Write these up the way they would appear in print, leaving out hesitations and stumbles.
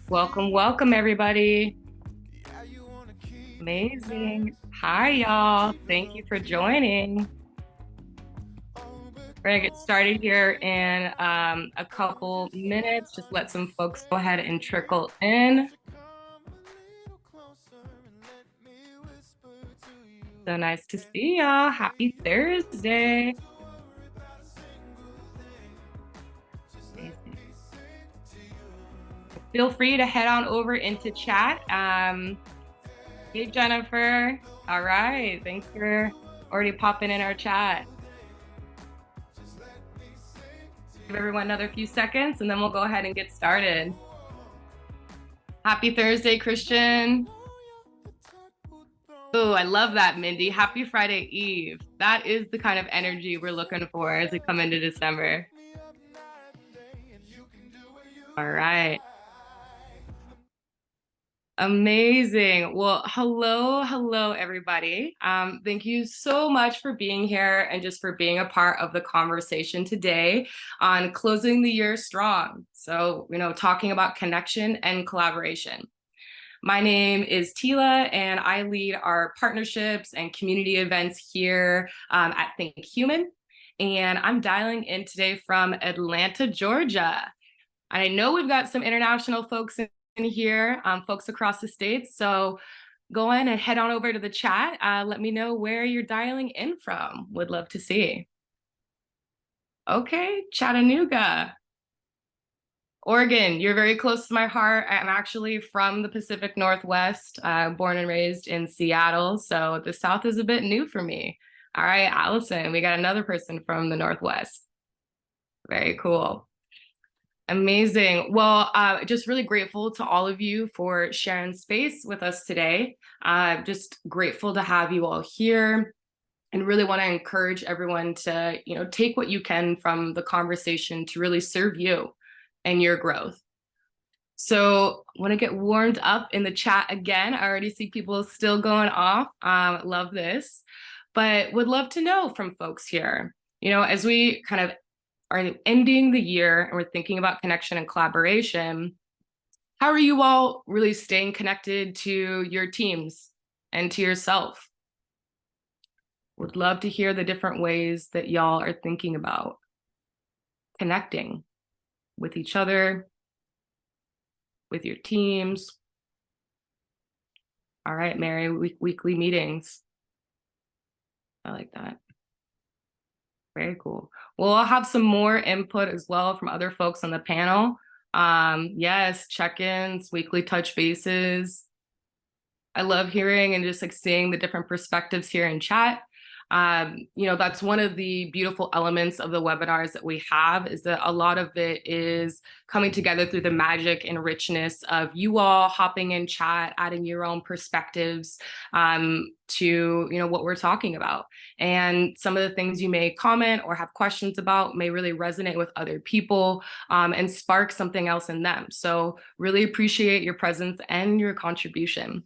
Welcome, welcome, everybody. Amazing. Hi, y'all. Thank you for joining. We're gonna get started here in a couple minutes. Just let some folks go ahead and trickle in. So nice to see y'all. Happy Thursday. Amazing. Feel free to head on over into chat. Hey, Jennifer. All right. Thanks for already popping in our chat. Give everyone another few seconds and then we'll go ahead and get started. Happy Thursday, Christian. Oh, I love that, Mindy. Happy Friday Eve. That is the kind of energy we're looking for as we come into December. All right. Amazing. Well, hello, everybody. Thank you so much for being here and just for being a part of the conversation today on closing the year strong. So, talking about connection and collaboration. My name is Tila, and I lead our partnerships and community events here at ThinkHuman. And I'm dialing in today from Atlanta, Georgia. I know we've got some international folks in here, folks across the states. So go in and head on over to the chat. Let me know where you're dialing in from. Would love to see. Okay, Chattanooga. Oregon, you're very close to my heart. I'm actually from the Pacific Northwest, born and raised in Seattle. So the South is a bit new for me. All right, Allison, we got another person from the Northwest. Very cool. Amazing. Well, just really grateful to all of you for sharing space with us today. Just grateful to have you all here and really want to encourage everyone to, take what you can from the conversation to really serve you and your growth. So I want to get warmed up in the chat again. I already see people still going off. Love this, but would love to know from folks here, as we kind of are ending the year and we're thinking about connection and collaboration, how are you all really staying connected to your teams and to yourself? Would love to hear the different ways that y'all are thinking about connecting with each other, with your teams. All right, Mary, weekly meetings. I like that. Very cool. Well, I'll have some more input as well from other folks on the panel. Yes, check-ins, weekly touch bases. I love hearing and just like seeing the different perspectives here in chat. That's one of the beautiful elements of the webinars that we have, is that a lot of it is coming together through the magic and richness of you all hopping in chat, adding your own perspectives to what we're talking about. And some of the things you may comment or have questions about may really resonate with other people and spark something else in them. So really appreciate your presence and your contribution.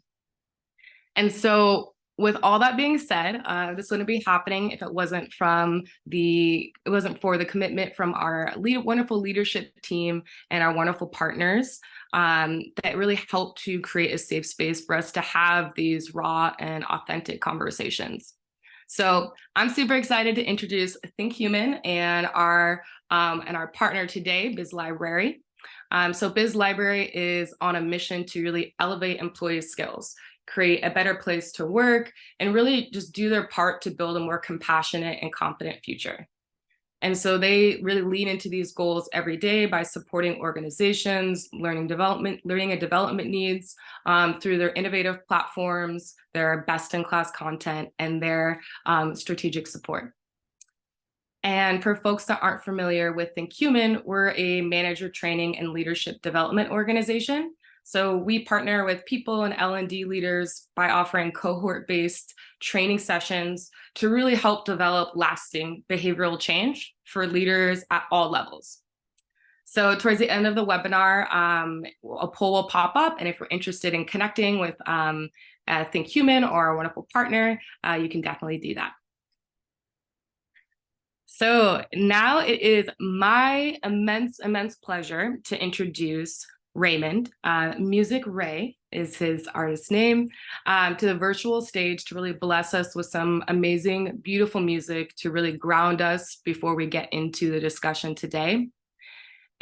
And so with all that being said, this wouldn't be happening if it wasn't for the commitment from our wonderful leadership team and our wonderful partners that really help to create a safe space for us to have these raw and authentic conversations. So I'm super excited to introduce ThinkHuman and our partner today, BizLibrary. So BizLibrary is on a mission to really elevate employee skills, create a better place to work, and really just do their part to build a more compassionate and confident future. And so they really lean into these goals every day by supporting organizations, learning and development needs through their innovative platforms, their best-in-class content, and their strategic support. And for folks that aren't familiar with ThinkHuman, we're a manager training and leadership development organization. So we partner with people and L&D leaders by offering cohort-based training sessions to really help develop lasting behavioral change for leaders at all levels. So towards the end of the webinar, a poll will pop up, and if you're interested in connecting with ThinkHuman or a wonderful partner, you can definitely do that. So now it is my immense pleasure to introduce Raymond. Music Ray is his artist name, to the virtual stage to really bless us with some amazing, beautiful music to really ground us before we get into the discussion today.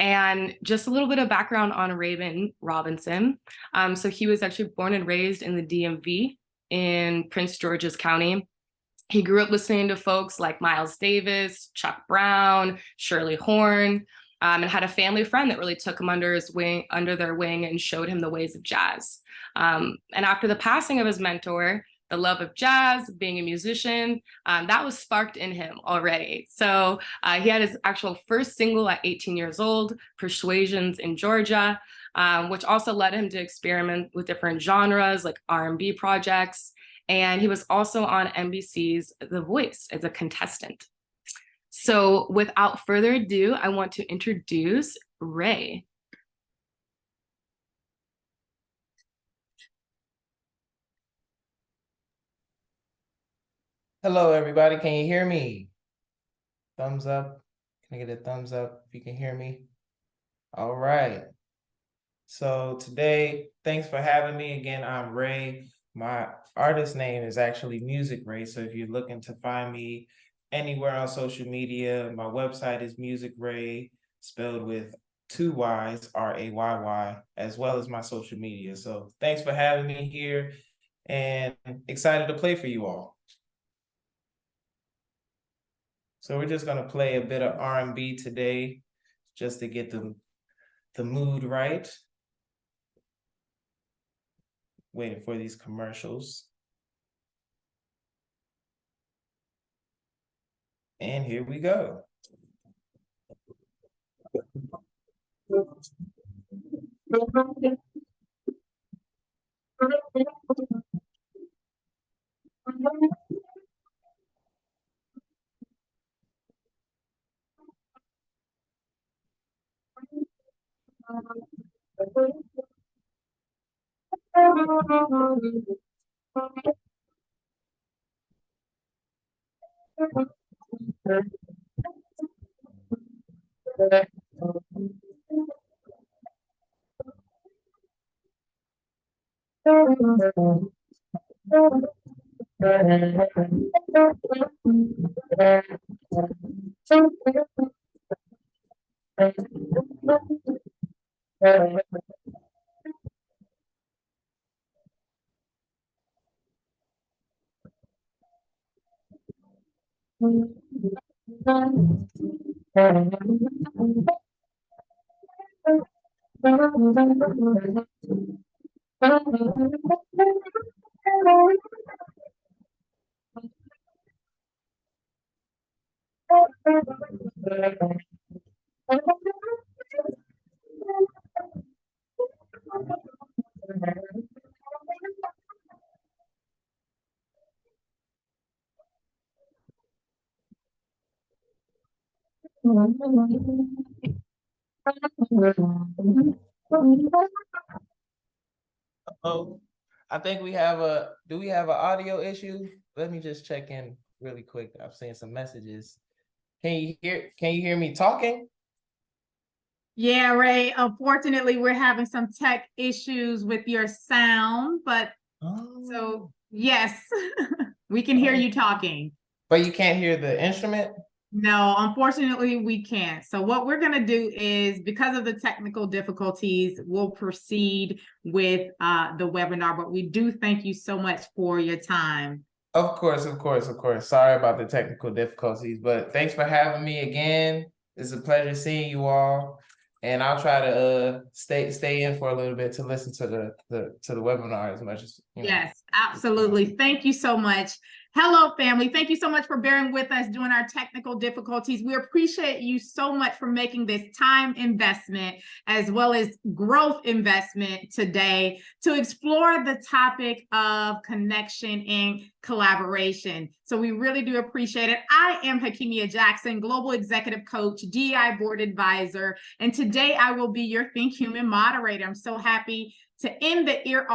And just a little bit of background on Raymond Robinson. So he was actually born and raised in the DMV in Prince George's County. He grew up listening to folks like Miles Davis, Chuck Brown, Shirley Horn, and had a family friend that really took him under their wing and showed him the ways of jazz. And after the passing of his mentor, the love of jazz, being a musician, that was sparked in him already. So he had his actual first single at 18 years old, Persuasions in Georgia, which also led him to experiment with different genres like R&B projects. And he was also on NBC's The Voice as a contestant. So without further ado, I want to introduce Ray. Hello, everybody. Can you hear me? Thumbs up. Can I get a thumbs up if you can hear me? All right. So today, thanks for having me again. I'm Ray. My artist name is actually Music Ray. So if you're looking to find me anywhere on social media, my website is Music Ray, spelled with 2 Y's, Rayy, as well as my social media. So thanks for having me here and excited to play for you all. So we're just gonna play a bit of R&B today, just to get the mood right. Waiting for these commercials. And here we go. Oh, I think we have do we have an audio issue? Let me just check in really quick. I've seen some messages. Can you hear me talking? Yeah, Ray, unfortunately, we're having some tech issues with your sound, but so yes, we can hear you talking. But you can't hear the instrument? No, unfortunately, we can't. So what we're going to do is, because of the technical difficulties, we'll proceed with the webinar, but we do thank you so much for your time. Of course. Sorry about the technical difficulties, but thanks for having me again. It's a pleasure seeing you all. And I'll try to stay in for a little bit to listen to the webinar as much as you know. Yes, absolutely. Thank you so much. Hello, family. Thank you so much for bearing with us during our technical difficulties. We appreciate you so much for making this time investment as well as growth investment today to explore the topic of connection and collaboration. So we really do appreciate it. I am Hakimia Jackson, Global Executive Coach, DEI Board Advisor, and today I will be your ThinkHuman moderator. I'm so happy to end the year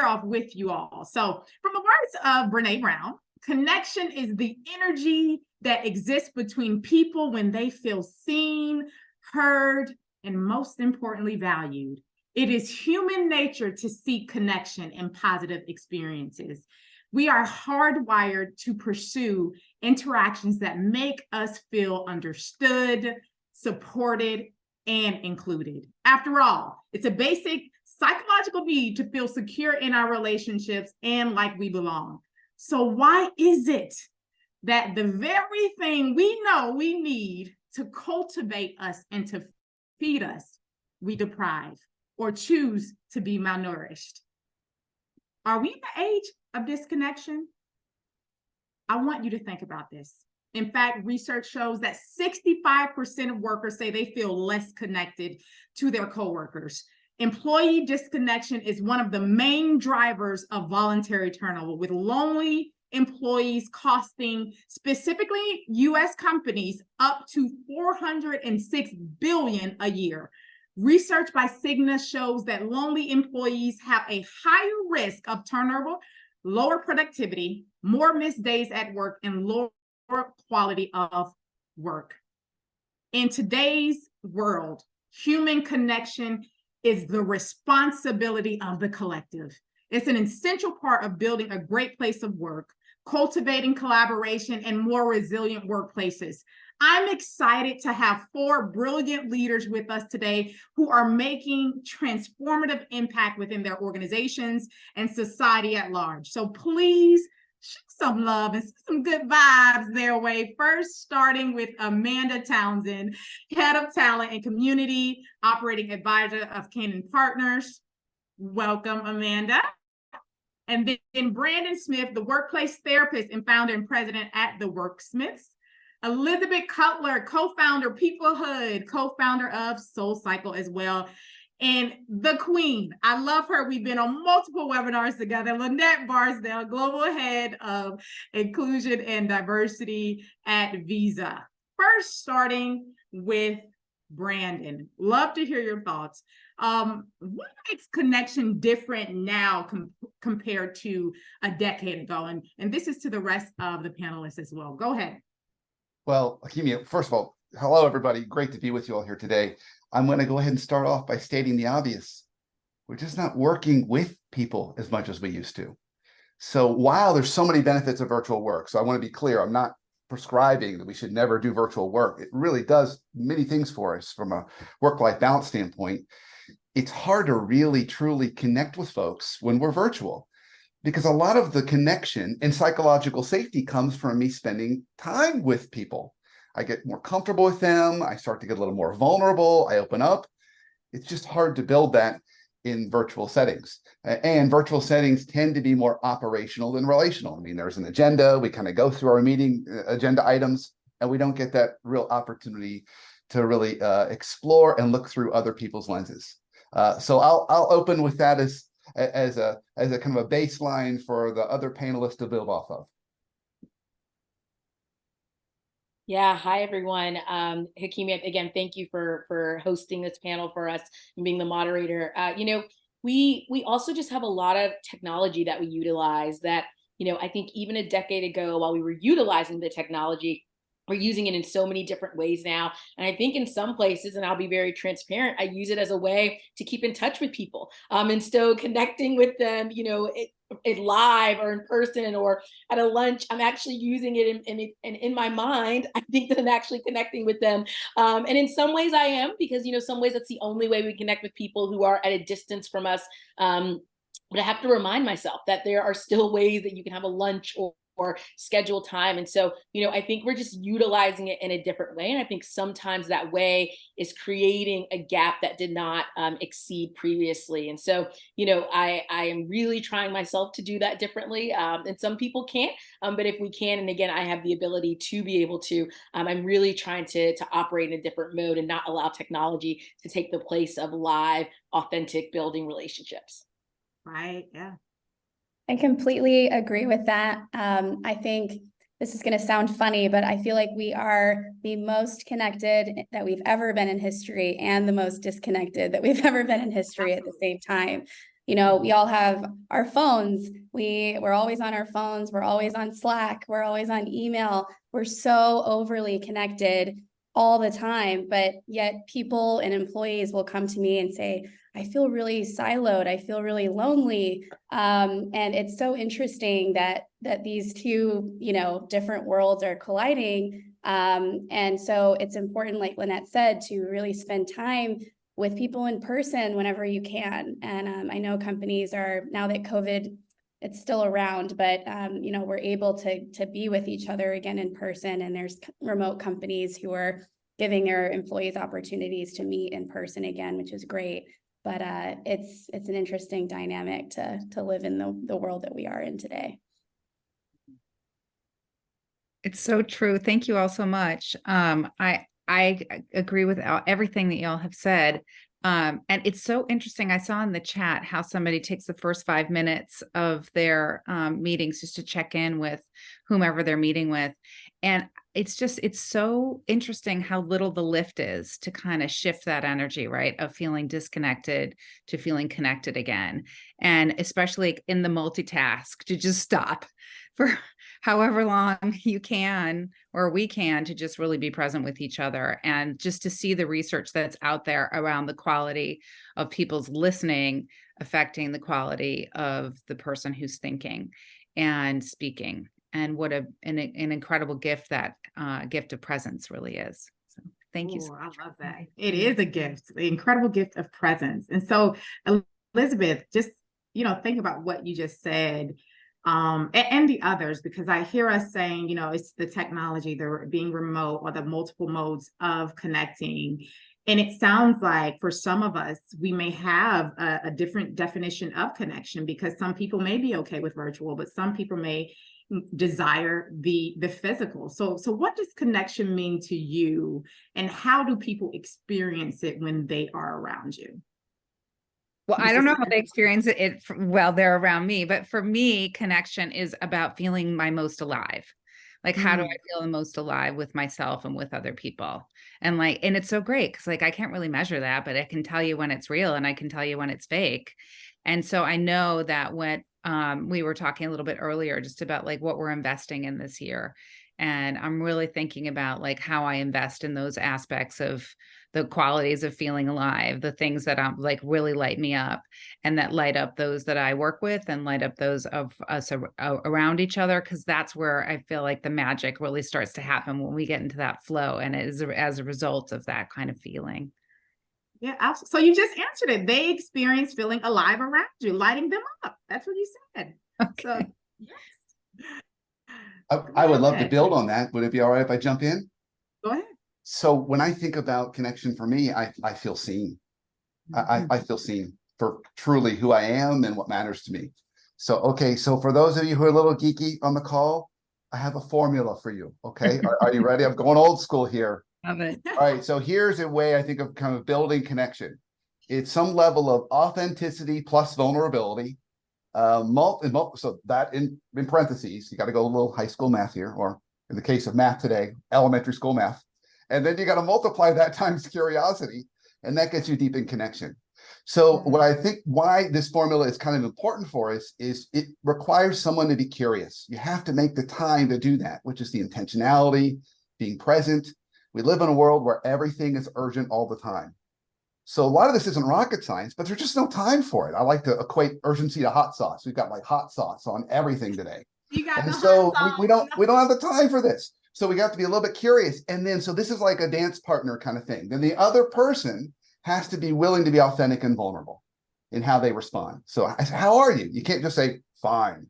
off with you all. So from the words of Brene Brown, connection is the energy that exists between people when they feel seen, heard, and most importantly, valued. It is human nature to seek connection and positive experiences. We are hardwired to pursue interactions that make us feel understood, supported, and included. After all, it's a basic psychological need to feel secure in our relationships and like we belong. So why is it that the very thing we know we need to cultivate us and to feed us, we deprive or choose to be malnourished? Are we in the age of disconnection? I want you to think about this. In fact, research shows that 65% of workers say they feel less connected to their coworkers. Employee disconnection is one of the main drivers of voluntary turnover, with lonely employees costing specifically US companies up to $406 billion a year. Research by Cigna shows that lonely employees have a higher risk of turnover, lower productivity, more missed days at work, and lower quality of work. In today's world, human connection is the responsibility of the collective. It's an essential part of building a great place of work, cultivating collaboration, and more resilient workplaces. I'm excited to have 4 brilliant leaders with us today who are making transformative impact within their organizations and society at large. So please show some love and some good vibes their way. First, starting with Amanda Townsend, Head of Talent and Community, Operating Advisor of Cannon Partners. Welcome, Amanda. And then Brandon Smith, the workplace therapist and founder and president at The Worksmiths. Elizabeth Cutler, co-founder Peoplehood, co-founder of Soul Cycle as well. And the queen, I love her. We've been on multiple webinars together. Lynette Barsdale, Global Head of Inclusion and Diversity at Visa. First, starting with Brandon. Love to hear your thoughts. What makes connection different now compared to a decade ago? And this is to the rest of the panelists as well. Go ahead. Well, Hakimi, first of all, hello, everybody. Great to be with you all here today. I'm going to go ahead and start off by stating the obvious. We're just not working with people as much as we used to. So while there's so many benefits of virtual work, so I want to be clear, I'm not prescribing that we should never do virtual work. It really does many things for us from a work-life balance standpoint. It's hard to really, truly connect with folks when we're virtual, because a lot of the connection and psychological safety comes from me spending time with people. I get more comfortable with them. I start to get a little more vulnerable. I open up. It's just hard to build that in virtual settings. And virtual settings tend to be more operational than relational. I mean, there's an agenda. We kind of go through our meeting agenda items, and we don't get that real opportunity to really explore and look through other people's lenses. So I'll open with that as a kind of a baseline for the other panelists to build off of. Yeah, hi everyone. Hakimi, again, thank you for hosting this panel for us and being the moderator. We also just have a lot of technology that we utilize that, I think even a decade ago, while we were utilizing the technology, we're using it in so many different ways now. And I think in some places, and I'll be very transparent, I use it as a way to keep in touch with people. And so connecting with them, it live or in person or at a lunch, I'm actually using it in my mind. I think that I'm actually connecting with them. And in some ways I am, because, some ways that's the only way we connect with people who are at a distance from us. But I have to remind myself that there are still ways that you can have a lunch or schedule time. And so, I think we're just utilizing it in a different way. And I think sometimes that way is creating a gap that did not exceed previously. And so, I am really trying myself to do that differently. And some people can't, but if we can, and again, I have the ability to be able to, I'm really trying to operate in a different mode and not allow technology to take the place of live, authentic building relationships. Right, yeah. I completely agree with that. I think this is going to sound funny, but I feel like we are the most connected that we've ever been in history and the most disconnected that we've ever been in history at the same time. We all have our phones. We're always on our phones. We're always on Slack. We're always on email. We're so overly connected. all the time, but yet people and employees will come to me and say, I feel really siloed, I feel really lonely. And it's so interesting that these two, different worlds are colliding. And so it's important, like Lynette said, to really spend time with people in person whenever you can. And I know companies are, now that COVID, it's still around, but we're able to be with each other again in person. And there's remote companies who are giving their employees opportunities to meet in person again, which is great. But it's an interesting dynamic to live in the world that we are in today. It's so true. Thank you all so much. I agree with everything that y'all have said. And it's so interesting. I saw in the chat how somebody takes the first 5 minutes of their meetings just to check in with whomever they're meeting with. And it's so interesting how little the lift is to kind of shift that energy, right? Of feeling disconnected to feeling connected again. And especially in the multitask, to just stop for however long you can or we can, to just really be present with each other, and just to see the research that's out there around the quality of people's listening affecting the quality of the person who's thinking and speaking, and what an incredible gift that gift of presence really is. So thank you so much. I love that. It is a gift, the incredible gift of presence. And so, Elizabeth, just think about what you just said. And the others, because I hear us saying, it's the technology, the being remote, or the multiple modes of connecting. And it sounds like for some of us, we may have a different definition of connection, because some people may be okay with virtual, but some people may desire the physical. So what does connection mean to you, and how do people experience it when they are around you? Well, I don't know how they experience it while they're around me, but for me, connection is about feeling my most alive. Like, how do I feel the most alive with myself and with other people? And it's so great because I can't really measure that, but I can tell you when it's real and I can tell you when it's fake. And so I know that when we were talking a little bit earlier just about what we're investing in this year. And I'm really thinking about how I invest in those aspects of the qualities of feeling alive, the things that really light me up, and that light up those that I work with, and light up those of us around each other. Cause that's where I feel like the magic really starts to happen, when we get into that flow, and it is as a result of that kind of feeling. Yeah, absolutely. So you just answered it. They experience feeling alive around you, lighting them up. That's what you said. Okay. So yes. I would love to build on that. Would it be all right if I jump in? Go ahead. So when I think about connection, for me, I feel seen. I feel seen for truly who I am and what matters to me. So for those of you who are a little geeky on the call, I have a formula for you. Okay, are you ready? I'm going old school here. Love it. All right, so here's a way I think of kind of building connection. It's some level of authenticity plus vulnerability. So that in parentheses, you got to go a little high school math here, or in the case of math today, elementary school math. And then you got to multiply that times curiosity, and that gets you deep in connection. So what I think why this formula is kind of important for us is it requires someone to be curious. You have to make the time to do that, which is the intentionality, being present. We live in a world where everything is urgent all the time. So a lot of this isn't rocket science, but there's just no time for it. I like to equate urgency to hot sauce. We've got hot sauce on everything today. And so we don't have the time for this. So we got to be a little bit curious. And then, so this is like a dance partner kind of thing. Then the other person has to be willing to be authentic and vulnerable in how they respond. So I said, how are you? You can't just say, fine.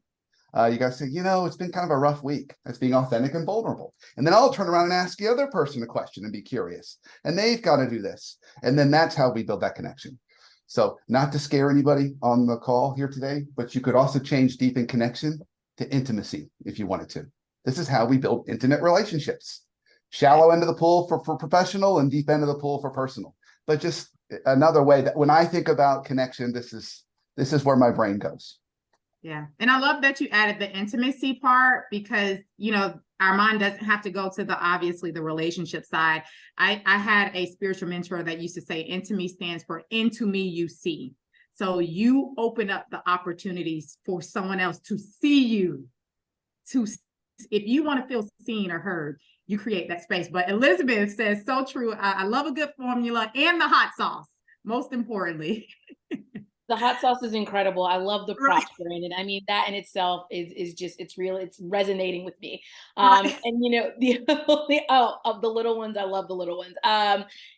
You got to say, it's been kind of a rough week. That's being authentic and vulnerable. And then I'll turn around and ask the other person a question and be curious. And they've got to do this. And then that's how we build that connection. So not to scare anybody on the call here today, but you could also change deep in connection to intimacy if you wanted to. This is how we build intimate relationships. Shallow end of the pool for professional, and deep end of the pool for personal. But just another way that when I think about connection, this is where my brain goes. Yeah. And I love that you added the intimacy part, because, our mind doesn't have to go to obviously the relationship side. I had a spiritual mentor that used to say, intimacy stands for into me you see. So you open up the opportunities for someone else to see you, if you want to feel seen or heard, you create that space. But Elizabeth says, so true. I love a good formula and the hot sauce, most importantly. The hot sauce is incredible. I love the Right. props, Brandon. I mean, that in itself is just, it's real. It's resonating with me. Right. And you know, of the little ones, I love the little ones.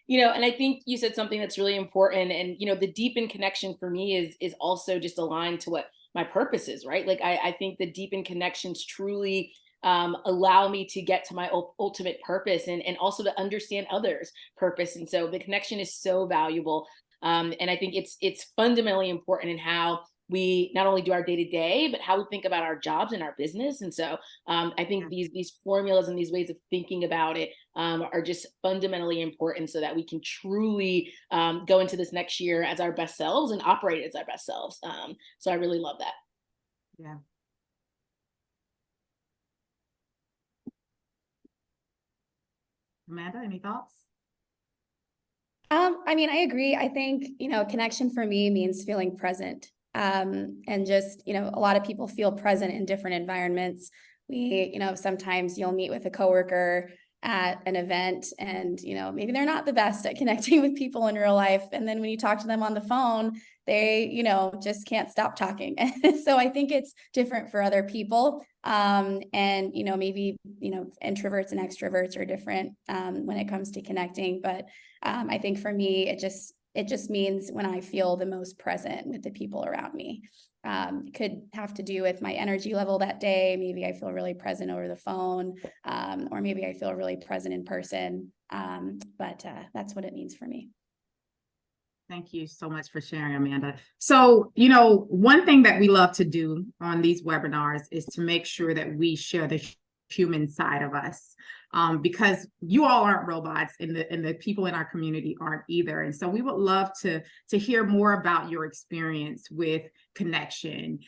You know, and I think you said something that's really important. And you know, the deepened connection for me is also just aligned to what my purpose is, right? Like I think the deepened connections truly allow me to get to my ultimate purpose and also to understand others' purpose. And so the connection is so valuable. And I think it's fundamentally important in how we not only do our day to day, but how we think about our jobs and our business. And so I think these formulas and these ways of thinking about it are just fundamentally important so that we can truly go into this next year as our best selves and operate as our best selves. So I really love that. Yeah. Amanda, any thoughts? I mean, I agree. I think, connection for me means feeling present. And just, a lot of people feel present in different environments. Sometimes you'll meet with a coworker at an event and, maybe they're not the best at connecting with people in real life. And then when you talk to them on the phone, they, just can't stop talking. So I think it's different for other people. And, maybe, introverts and extroverts are different when it comes to connecting. But I think for me, it just means when I feel the most present with the people around me. It could have to do with my energy level that day. Maybe I feel really present over the phone, or maybe I feel really present in person. But that's what it means for me. Thank you so much for sharing, Amanda. So, one thing that we love to do on these webinars is to make sure that we share the human side of us, because you all aren't robots and the people in our community aren't either. And so we would love to hear more about your experience with connection,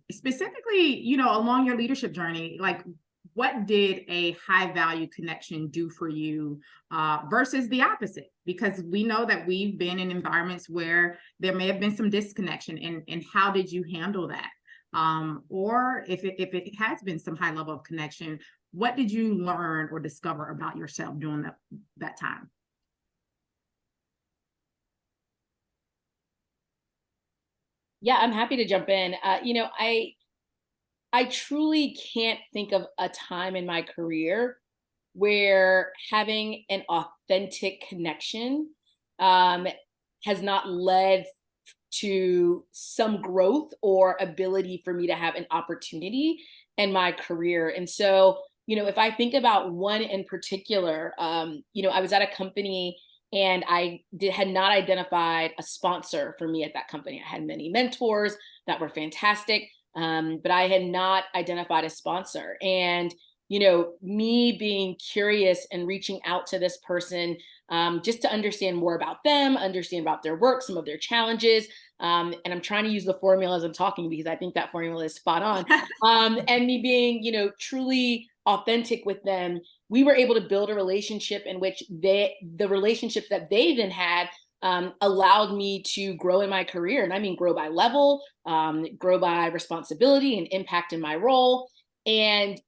specifically, along your leadership journey. Like, what did a high value connection do for you versus the opposite? Because we know that we've been in environments where there may have been some disconnection, and how did you handle that? Or if it has been some high level of connection, what did you learn or discover about yourself during that time? Yeah, I'm happy to jump in. I truly can't think of a time in my career where having an authentic connection has not led to some growth or ability for me to have an opportunity in my career. And so, if I think about one in particular, I was at a company and I had not identified a sponsor for me at that company. I had many mentors that were fantastic, but I had not identified a sponsor. And me being curious and reaching out to this person just to understand more about them, understand about their work, some of their challenges. And I'm trying to use the formula as I'm talking because I think that formula is spot on. And me being, truly authentic with them, we were able to build a relationship in which the relationships that they then had allowed me to grow in my career. And I mean, grow by level, grow by responsibility and impact in my role. And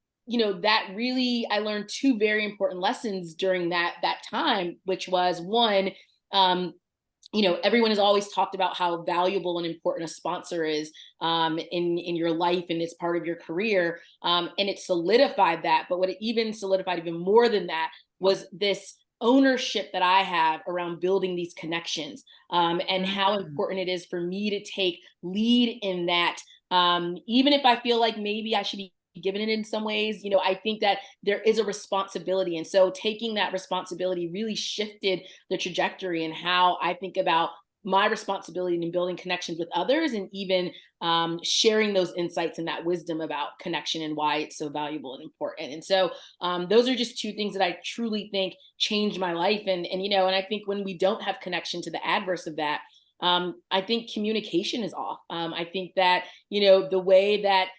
that really, I learned two very important lessons during that time, which was one, everyone has always talked about how valuable and important a sponsor is in your life and it's part of your career. And it solidified that. But what it even solidified even more than that was this ownership that I have around building these connections and how important it is for me to take lead in that. Even if I feel like maybe I should be given it in some ways, I think that there is a responsibility. And so taking that responsibility really shifted the trajectory and how I think about my responsibility in building connections with others and even sharing those insights and that wisdom about connection and why it's so valuable and important. And so those are just two things that I truly think changed my life. And I think when we don't have connection to the adverse of that, I think communication is off. I think that, the way that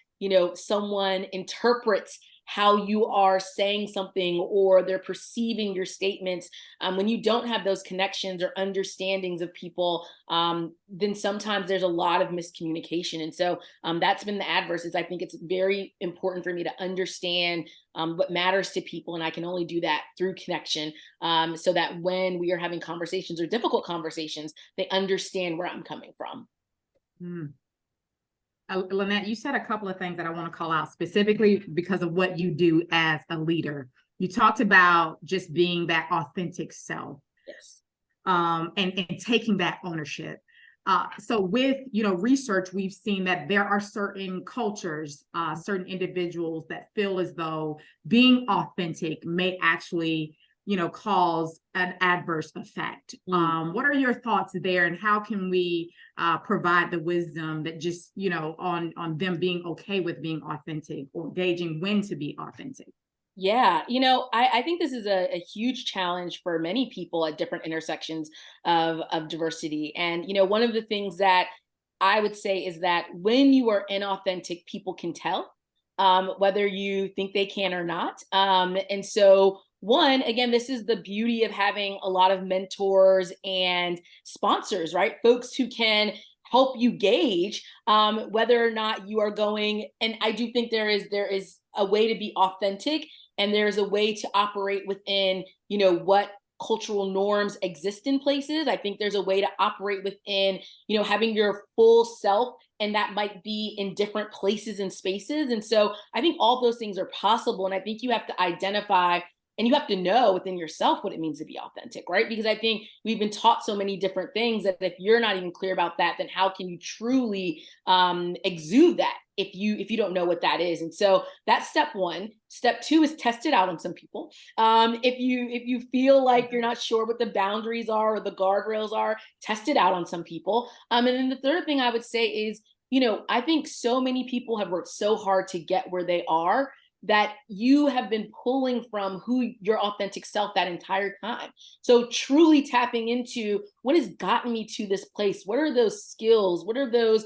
someone interprets how you are saying something or they're perceiving your statements. When you don't have those connections or understandings of people, then sometimes there's a lot of miscommunication. And so that's been the adverse. Is I think it's very important for me to understand what matters to people, and I can only do that through connection, so that when we are having conversations or difficult conversations, they understand where I'm coming from. Lynette, you said a couple of things that I want to call out specifically because of what you do as a leader. You talked about just being that authentic self. Yes. And taking that ownership. So with, research, we've seen that there are certain cultures, certain individuals that feel as though being authentic may actually, cause an adverse effect. What are your thoughts there, and how can we provide the wisdom that just, on them being okay with being authentic or gauging when to be authentic? Yeah, I think this is a huge challenge for many people at different intersections of diversity. And, one of the things that I would say is that when you are inauthentic, people can tell, whether you think they can or not. And so, one, again, this is the beauty of having a lot of mentors and sponsors, right? Folks who can help you gauge whether or not you are going. And I do think there is a way to be authentic, and there's a way to operate within, what cultural norms exist in places. I think there's a way to operate within, having your full self, and that might be in different places and spaces. And so I think all those things are possible. And I think you have to identify and you have to know within yourself what it means to be authentic, right? Because I think we've been taught so many different things that if you're not even clear about that, then how can you truly exude that if you don't know what that is? And so that's step one. Step two is test it out on some people. If you feel like you're not sure what the boundaries are or the guardrails are, test it out on some people. And then the third thing I would say is, I think so many people have worked so hard to get where they are that you have been pulling from who your authentic self that entire time. So truly tapping into what has gotten me to this place. What are those skills? What are those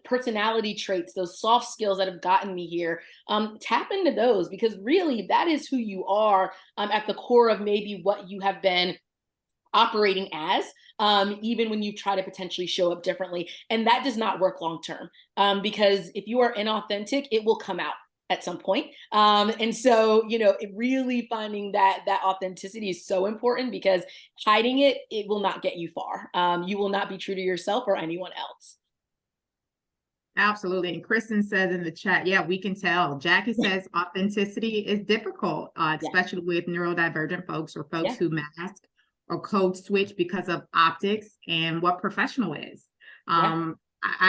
personality traits, those soft skills that have gotten me here? Tap into those, because really that is who you are at the core of maybe what you have been operating as, even when you try to potentially show up differently. And that does not work long term, because if you are inauthentic, it will come out at some point. And so, really finding that authenticity is so important, because hiding it will not get you far. You will not be true to yourself or anyone else. Absolutely. And Kristen says in the chat, yeah, we can tell. Jackie says authenticity is difficult, especially with neurodivergent folks or folks who mask or code switch because of optics and what professional is. I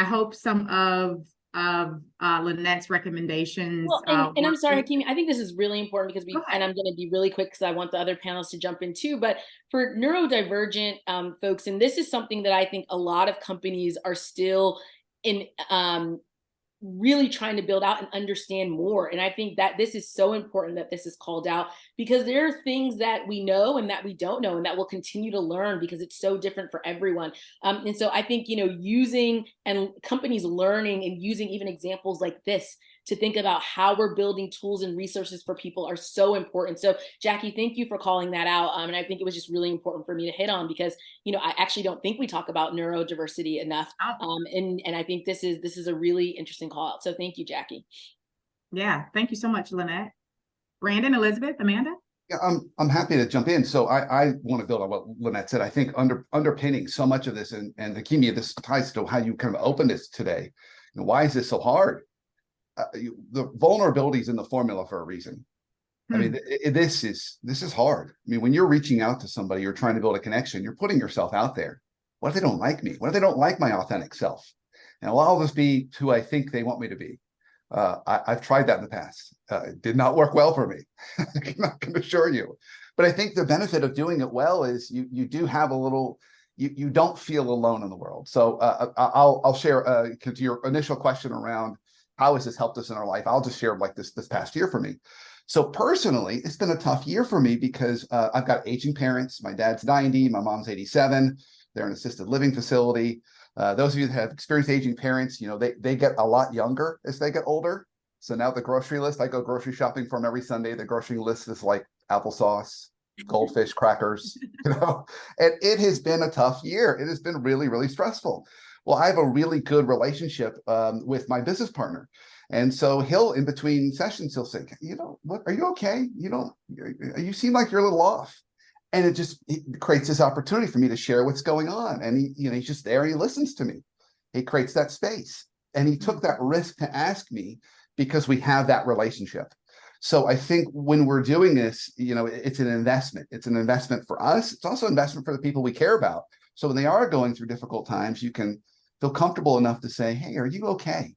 hope some of Lynette's recommendations. Well, and I'm sorry, Hakimi, I think this is really important because and I'm going to be really quick because I want the other panelists to jump in too. But for neurodivergent folks, and this is something that I think a lot of companies are still in really trying to build out and understand more. And I think that this is so important that this is called out, because there are things that we know and that we don't know and that we'll continue to learn because it's so different for everyone. And so I think, using and companies learning and using even examples like this to think about how we're building tools and resources for people are so important. So Jackie, thank you for calling that out. And I think it was just really important for me to hit on because, I actually don't think we talk about neurodiversity enough. And I think this is a really interesting call out. So thank you, Jackie. Yeah, thank you so much, Lynette. Brandon, Elizabeth, Amanda? Yeah, I'm happy to jump in. So I want to build on what Lynette said. I think underpinning so much of this, and Hakimi, this ties to how you kind of opened this today. Why is this so hard? The vulnerability is in the formula for a reason. I mean, this is hard. I mean, when you're reaching out to somebody, you're trying to build a connection, you're putting yourself out there. What if they don't like me? What if they don't like my authentic self? And will I'll just be who I think they want me to be? I've tried that in the past. It did not work well for me. I can assure you. But I think the benefit of doing it well is you do have a little. You don't feel alone in the world. So I'll share to your initial question around how has this helped us in our life? I'll just share like this past year for me. So personally, it's been a tough year for me because I've got aging parents. My dad's 90, my mom's 87. They're in an assisted living facility. Those of you that have experienced aging parents, they get a lot younger as they get older. So now the grocery list, I go grocery shopping from every Sunday. The grocery list is like applesauce, goldfish, crackers, and it has been a tough year. It has been really, really stressful. Well, I have a really good relationship with my business partner. And so he'll, in between sessions, he'll say, what, are you okay? You seem like you're a little off. And it creates this opportunity for me to share what's going on. And he's just there and he listens to me. He creates that space. And he took that risk to ask me because we have that relationship. So I think when we're doing this, it's an investment. It's an investment for us. It's also an investment for the people we care about. So when they are going through difficult times, you can feel comfortable enough to say, hey, are you okay?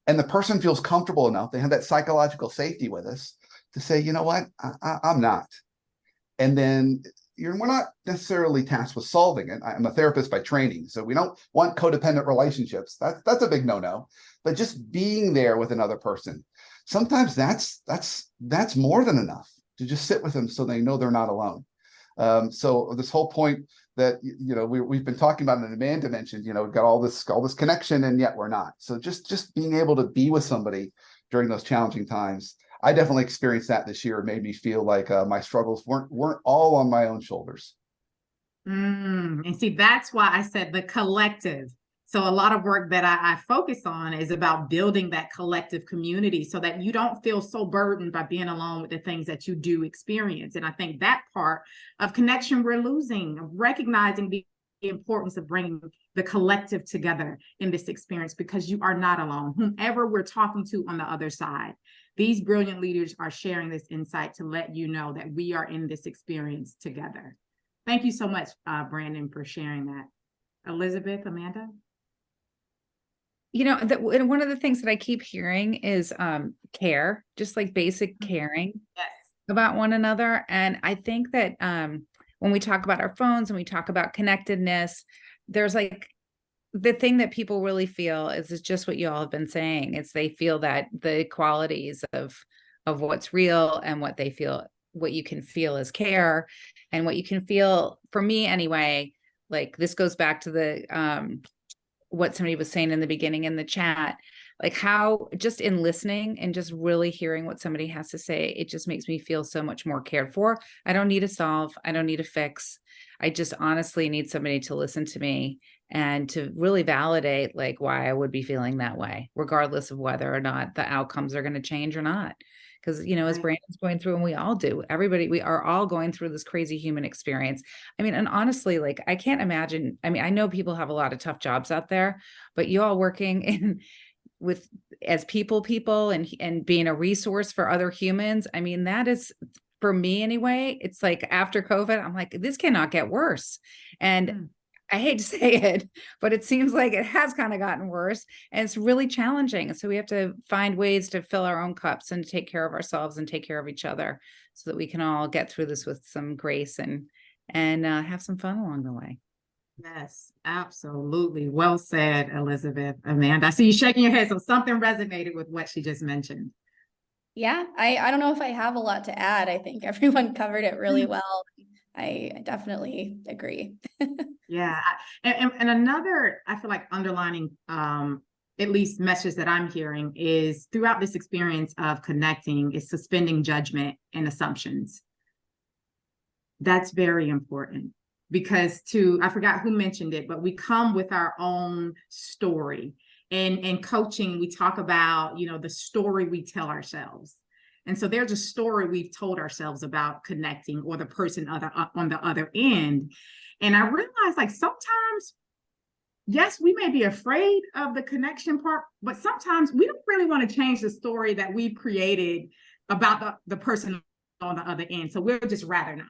And the person feels comfortable enough. They have that psychological safety with us to say, you know what, I'm not. And then we're not necessarily tasked with solving it. I'm a therapist by training, so we don't want codependent relationships. That's a big no-no. But just being there with another person, sometimes that's more than enough to just sit with them so they know they're not alone. So this whole point that we've been talking about, and Amanda mentioned, we've got all this connection, and yet we're not. So just being able to be with somebody during those challenging times. I definitely experienced that this year. It made me feel like my struggles weren't all on my own shoulders. And see, that's why I said the collective. So a lot of work that I focus on is about building that collective community so that you don't feel so burdened by being alone with the things that you do experience. And I think that part of connection we're losing, of recognizing the importance of bringing the collective together in this experience, because you are not alone. Whomever we're talking to on the other side, these brilliant leaders are sharing this insight to let you know that we are in this experience together. Thank you so much, Brandon, for sharing that. Elizabeth, Amanda? One of the things that I keep hearing is care, just like basic caring about one another. And I think that when we talk about our phones and we talk about connectedness, there's like the thing that people really feel is just what you all have been saying. It's they feel that the qualities of what's real and what you can feel is care, and what you can feel, for me anyway, like this goes back to the what somebody was saying in the beginning in the chat, like how just in listening and just really hearing what somebody has to say, it just makes me feel so much more cared for. I don't need to solve. I don't need to fix. I just honestly need somebody to listen to me and to really validate like why I would be feeling that way, regardless of whether or not the outcomes are going to change or not. Because, as Brandon's going through, and we all do, we are all going through this crazy human experience. I mean, and honestly, like, I can't imagine, I know people have a lot of tough jobs out there, but you all working as people and being a resource for other humans. I mean, that is, for me anyway, it's like after COVID, I'm like, this cannot get worse. And I hate to say it, but it seems like it has kind of gotten worse, and it's really challenging. So we have to find ways to fill our own cups and take care of ourselves and take care of each other so that we can all get through this with some grace and have some fun along the way. Yes, absolutely. Well said, Elizabeth. Amanda, I see you shaking your head. So something resonated with what she just mentioned. Yeah, I don't know if I have a lot to add. I think everyone covered it really well. I definitely agree. Yeah. And another, I feel like underlining, at least message that I'm hearing is throughout this experience of connecting is suspending judgment and assumptions. That's very important because I forgot who mentioned it, but we come with our own story. And in coaching, we talk about, the story we tell ourselves. And so there's a story we've told ourselves about connecting or the person on the other end. And I realized like sometimes, yes, we may be afraid of the connection part, but sometimes we don't really want to change the story that we've created about the person on the other end. So we'll just rather not.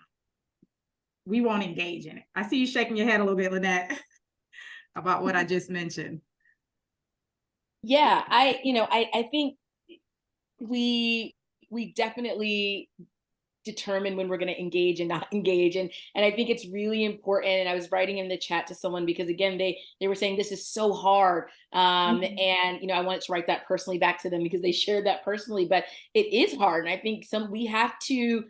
We won't engage in it. I see you shaking your head a little bit, Lynette, about what I just mentioned. Yeah, I think we definitely determine when we're going to engage and not engage, and I think it's really important. And I was writing in the chat to someone because again they were saying this is so hard, and I wanted to write that personally back to them because they shared that personally, but it is hard. And I think we have to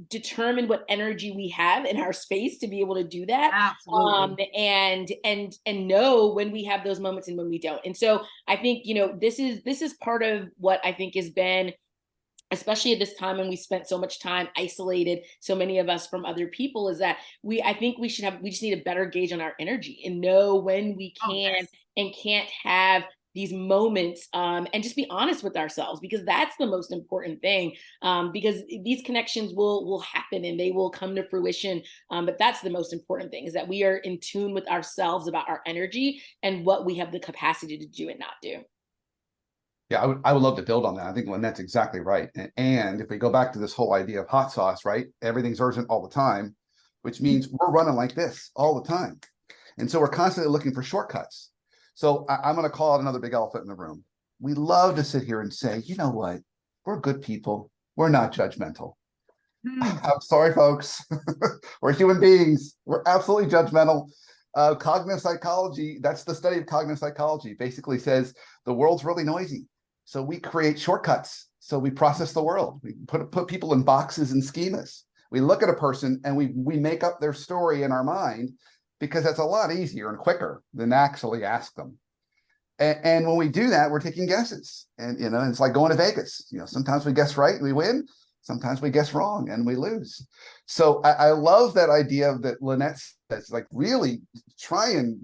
determine what energy we have in our space to be able to do that. Absolutely. And know when we have those moments and when we don't. And so I think, this is part of what I think has been, especially at this time when we spent so much time isolated, so many of us from other people, is that I think we just need a better gauge on our energy and know when we can and can't have these moments, and just be honest with ourselves, because that's the most important thing, because these connections will happen and they will come to fruition, but that's the most important thing, is that we are in tune with ourselves about our energy and what we have the capacity to do and not do. Yeah, I would love to build on that. I think Lynette's exactly right. And if we go back to this whole idea of hot sauce, right? Everything's urgent all the time, which means we're running like this all the time. And so we're constantly looking for shortcuts. So I'm going to call out another big elephant in the room. We love to sit here and say, you know what? We're good people. We're not judgmental. I'm sorry, folks. We're human beings. We're absolutely judgmental. Cognitive psychology, that's the study of cognitive psychology, basically says the world's really noisy. So we create shortcuts. So we process the world. We put people in boxes and schemas. We look at a person and we make up their story in our mind, because that's a lot easier and quicker than actually ask them. And when we do that, we're taking guesses. And it's like going to Vegas. Sometimes we guess right and we win. Sometimes we guess wrong and we lose. So I love that idea that Lynette says, like, really try and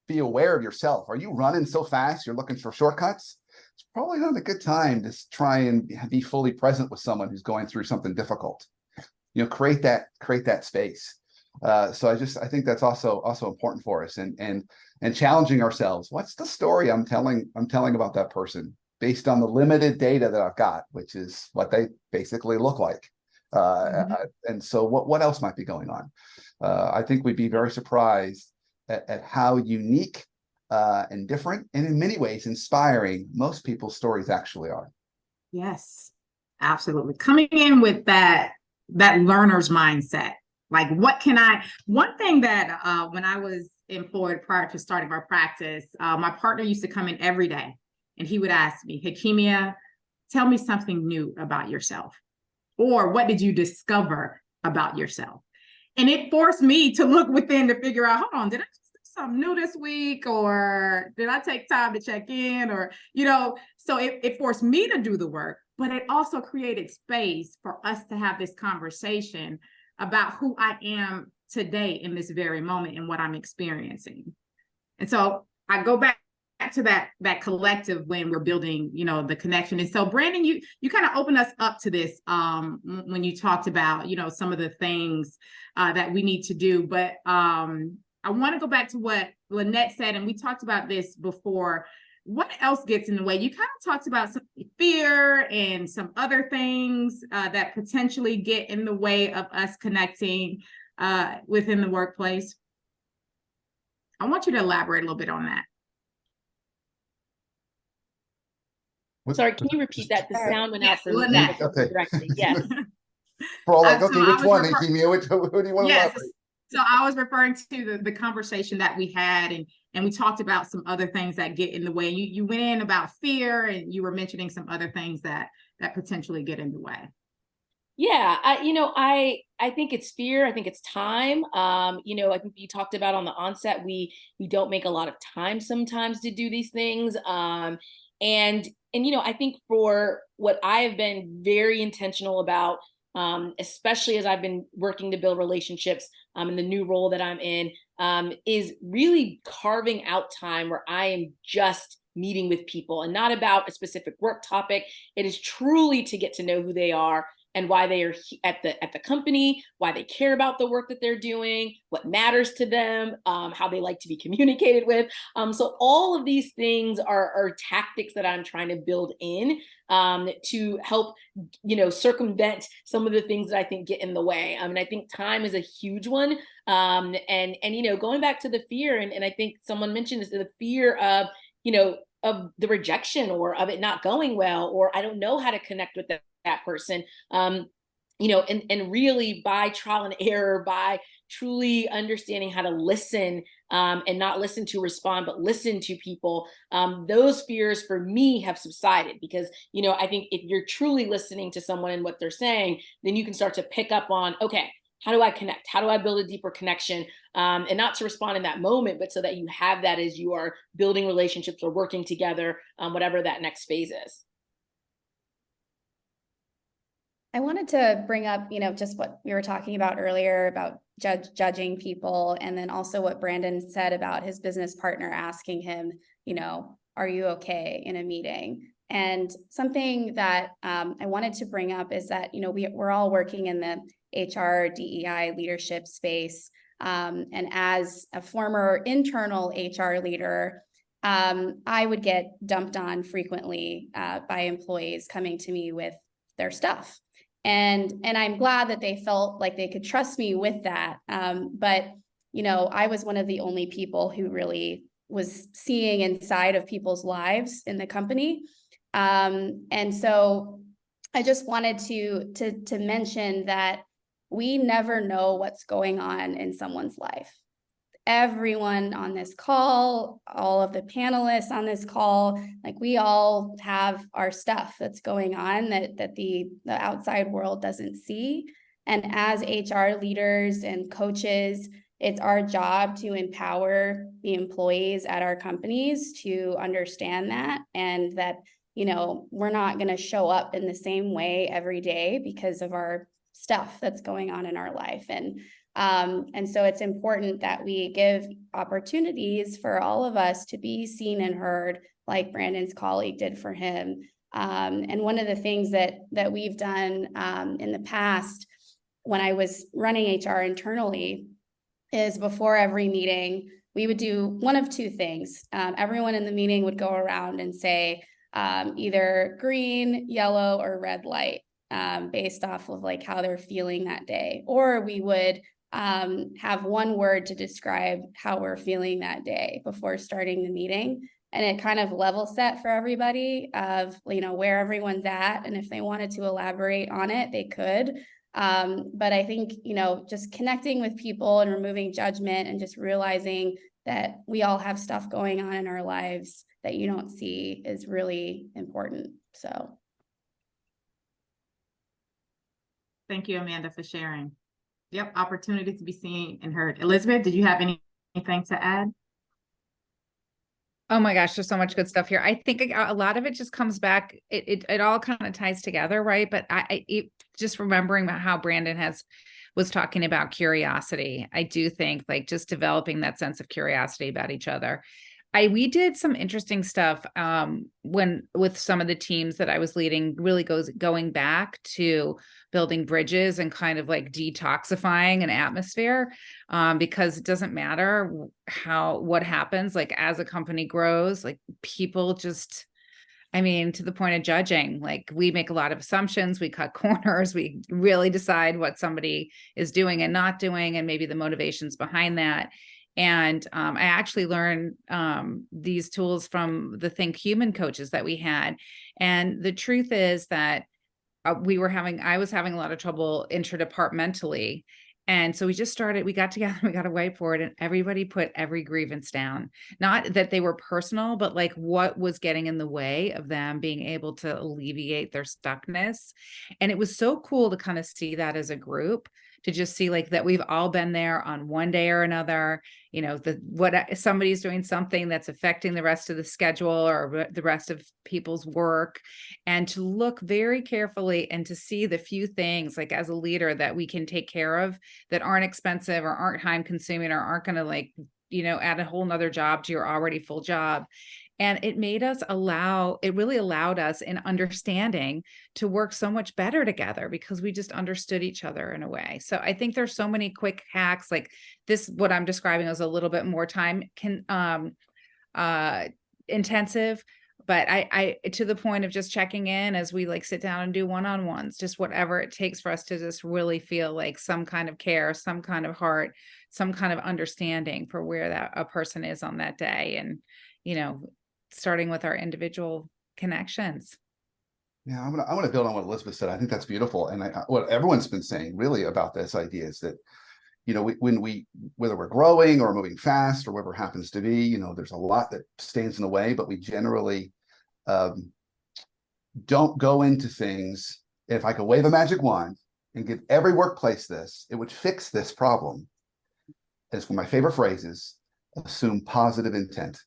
be aware of yourself. Are you running so fast you're looking for shortcuts? It's probably not a good time to try and be fully present with someone who's going through something difficult. Create that space. So I think that's also important for us, and challenging ourselves. What's the story I'm telling about that person based on the limited data that I've got, which is what they basically look like. And so what else might be going on? I think we'd be very surprised at how unique and different, and in many ways inspiring, most people's stories actually are. Yes, absolutely. Coming in with that learner's mindset. Like, one thing that when I was employed prior to starting my practice, my partner used to come in every day and he would ask me, Hakimia, tell me something new about yourself. Or what did you discover about yourself? And it forced me to look within to figure out, hold on, did I just do something new this week? Or did I take time to check in? Or, so it forced me to do the work, but it also created space for us to have this conversation about who I am today in this very moment and what I'm experiencing. And so I go back to that collective when we're building, the connection. And so Brandon, you kind of opened us up to this when you talked about, some of the things that we need to do. But I want to go back to what Lynette said, and we talked about this before. What else gets in the way? You kind of talked about some fear and some other things that potentially get in the way of us connecting within the workplace. I want you to elaborate a little bit on that. Sorry, can you repeat that? The sound went out for me. Okay. Directly. Yes. For all like, So okay, which one, Hakimia? Who do you want to elaborate? So I was referring to the conversation that we had, and we talked about some other things that get in the way. You went in about fear, and you were mentioning some other things that potentially get in the way. Yeah, I think it's fear. I think it's time. I think you talked about on the onset, we don't make a lot of time sometimes to do these things. And I think for what I have been very intentional about, especially as I've been working to build relationships in the new role that I'm in, is really carving out time where I am just meeting with people and not about a specific work topic. It is truly to get to know who they are and why they are at the company, why they care about the work that they're doing, what matters to them, how they like to be communicated with. So all of these things are tactics that I'm trying to build in to help, circumvent some of the things that I think get in the way. And I think time is a huge one. And going back to the fear, and I think someone mentioned this, the fear of, of the rejection or of it not going well, or I don't know how to connect with that person, and really by trial and error, by truly understanding how to listen, and not listen to respond, but listen to people, those fears for me have subsided, because, you know, I think if you're truly listening to someone and what they're saying, then you can start to pick up on, okay, how do I connect? How do I build a deeper connection? And not to respond in that moment, but so that you have that as you are building relationships or working together, whatever that next phase is. I wanted to bring up, you know, just what we were talking about earlier about judging people, and then also what Brandon said about his business partner asking him, you know, are you okay in a meeting? And something that I wanted to bring up is that, you know, we're all working in the HR, DEI leadership space. And as a former internal HR leader, I would get dumped on frequently by employees coming to me with their stuff. And I'm glad that they felt like they could trust me with that. But, you know, I was one of the only people who really was seeing inside of people's lives in the company. And so I just wanted to mention that we never know what's going on in someone's life. Everyone on this call, all of the panelists on this call, like we all have our stuff that's going on that the outside world doesn't see. And as HR leaders and coaches, it's our job to empower the employees at our companies to understand that, and that, you know, we're not going to show up in the same way every day because of our stuff that's going on in our life. And so it's important that we give opportunities for all of us to be seen and heard, like Brandon's colleague did for him. And one of the things that we've done in the past when I was running HR internally is before every meeting, we would do one of two things. Everyone in the meeting would go around and say either green, yellow, or red light based off of like how they're feeling that day. Or we would have one word to describe how we're feeling that day before starting the meeting. And it kind of level set for everybody of, you know, where everyone's at. And if they wanted to elaborate on it, they could. But I think, you know, just connecting with people and removing judgment and just realizing that we all have stuff going on in our lives that you don't see is really important. So. Thank you, Amanda, for sharing. Yep, opportunity to be seen and heard. Elizabeth, did you have anything to add? Oh my gosh, there's so much good stuff here. I think a lot of it just comes back. It all kind of ties together, right? But just remembering about how Brandon was talking about curiosity. I do think like just developing that sense of curiosity about each other. We did some interesting stuff with some of the teams that I was leading, really going back to building bridges and kind of like detoxifying an atmosphere, because it doesn't matter what happens, like as a company grows, like people just, I mean, to the point of judging, like we make a lot of assumptions, we cut corners, we really decide what somebody is doing and not doing, and maybe the motivations behind that. And I actually learned these tools from the ThinkHuman coaches that we had. And the truth is that I was having a lot of trouble interdepartmentally. And so we got together, we got a whiteboard, and everybody put every grievance down. Not that they were personal, but like what was getting in the way of them being able to alleviate their stuckness. And it was so cool to kind of see that as a group, to just see like that we've all been there on one day or another, you know, somebody's doing something that's affecting the rest of the schedule or the rest of people's work, and to look very carefully and to see the few things like as a leader that we can take care of that aren't expensive or aren't time consuming or aren't going to like, you know, add a whole nother job to your already full job. And it really allowed us in understanding to work so much better together because we just understood each other in a way. So I think there's so many quick hacks like this, what I'm describing is a little bit more time intensive, but I to the point of just checking in as we like sit down and do one-on-ones, just whatever it takes for us to just really feel like some kind of care, some kind of heart, some kind of understanding for where a person is on that day. And, you know, starting with our individual connections. Yeah, I'm gonna build on what Elizabeth said. I think that's beautiful. And what everyone's been saying really about this idea is that, you know, whether we're growing or moving fast or whatever it happens to be, you know, there's a lot that stands in the way, but we generally don't go into things. If I could wave a magic wand and give every workplace this, it would fix this problem. As one of my favorite phrases, assume positive intent.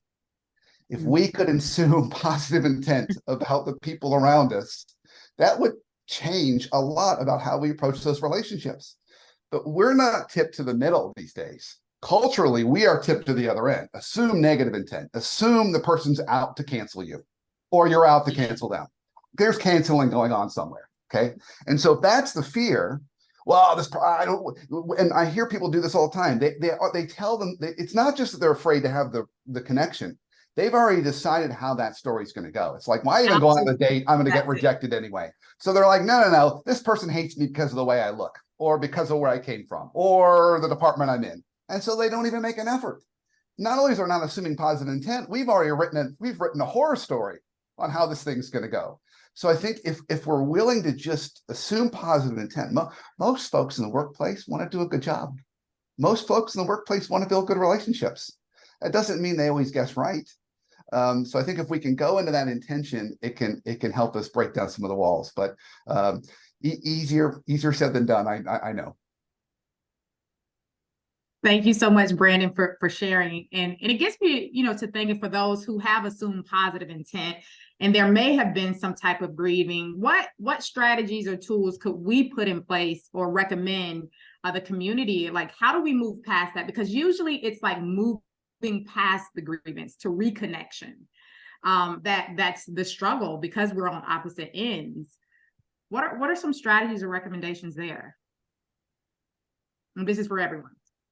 If we could assume positive intent about the people around us, that would change a lot about how we approach those relationships. But we're not tipped to the middle these days. Culturally, we are tipped to the other end. Assume negative intent. Assume the person's out to cancel you, or you're out to cancel them. There's canceling going on somewhere. Okay. And so if that's the fear, well, I don't, and I hear people do this all the time. They tell them, it's not just that they're afraid to have the connection. They've already decided how that story's going to go. It's like, why even go on a date? I'm going to get rejected anyway. So they're like, no, this person hates me because of the way I look, or because of where I came from, or the department I'm in. And so they don't even make an effort. Not only is they're not assuming positive intent, we've written a horror story on how this thing's going to go. So I think if we're willing to just assume positive intent, most folks in the workplace want to do a good job. Most folks in the workplace want to build good relationships. That doesn't mean they always guess right. So I think if we can go into that intention, it can help us break down some of the walls. But easier said than done. I know. Thank you so much, Brandon, for sharing. And it gets me, to thinking for those who have assumed positive intent, and there may have been some type of grieving, what strategies or tools could we put in place or recommend the community? Like, how do we move past that? Because usually it's like moving past the grievance to reconnection. That's the struggle because we're on opposite ends. What are some strategies or recommendations there? And this is for everyone.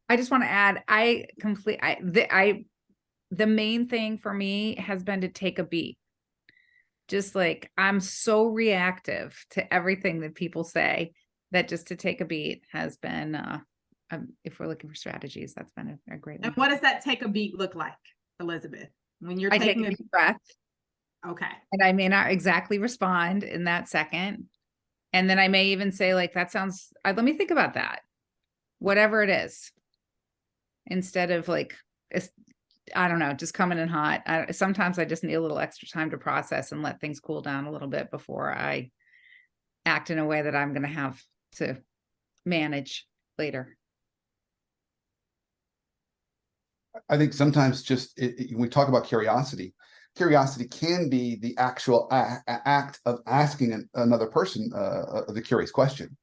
I just want to add, the main thing for me has been to take a beat. Just like, I'm so reactive to everything that people say that just to take a beat has been, if we're looking for strategies, that's been a great one. And what does that take a beat look like, Elizabeth? When you're taking a deep breath. Okay. And I may not exactly respond in that second. And then I may even say, like, that sounds, let me think about that. Whatever it is. Instead of like, I don't know, just coming in hot. Sometimes I just need a little extra time to process and let things cool down a little bit before I act in a way that I'm going to have to manage later. I think sometimes just when we talk about curiosity can be the actual act of asking another person the curious question,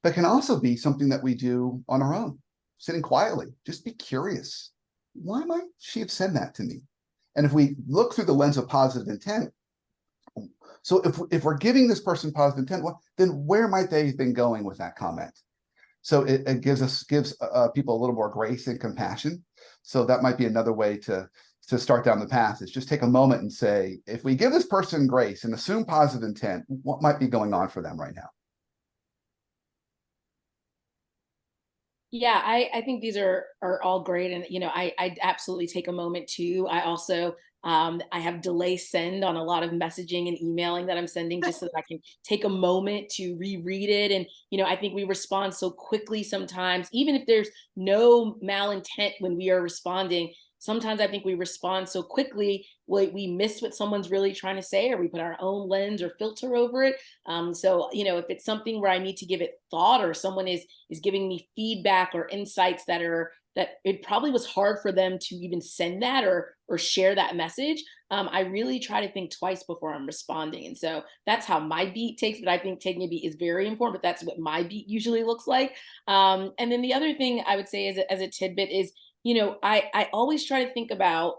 but can also be something that we do on our own, sitting quietly. Just be curious. Why might she have said that to me? And if we look through the lens of positive intent, so if we're giving this person positive intent, then where might they have been going with that comment? So it gives people a little more grace and compassion. So that might be another way to start down the path, is just take a moment and say, if we give this person grace and assume positive intent, what might be going on for them right now? Yeah, I think these are all great. And, I absolutely take a moment too. I also, I have delay send on a lot of messaging and emailing that I'm sending just so that I can take a moment to reread it. And, I think we respond so quickly sometimes, even if there's no malintent when we are responding. Sometimes I think we respond so quickly, we miss what someone's really trying to say, or we put our own lens or filter over it. So, if it's something where I need to give it thought, or someone is giving me feedback or insights that it probably was hard for them to even send that or share that message, I really try to think twice before I'm responding. And so that's how my beat takes, but I think taking a beat is very important, but that's what my beat usually looks like. And then the other thing I would say as a tidbit is, I always try to think about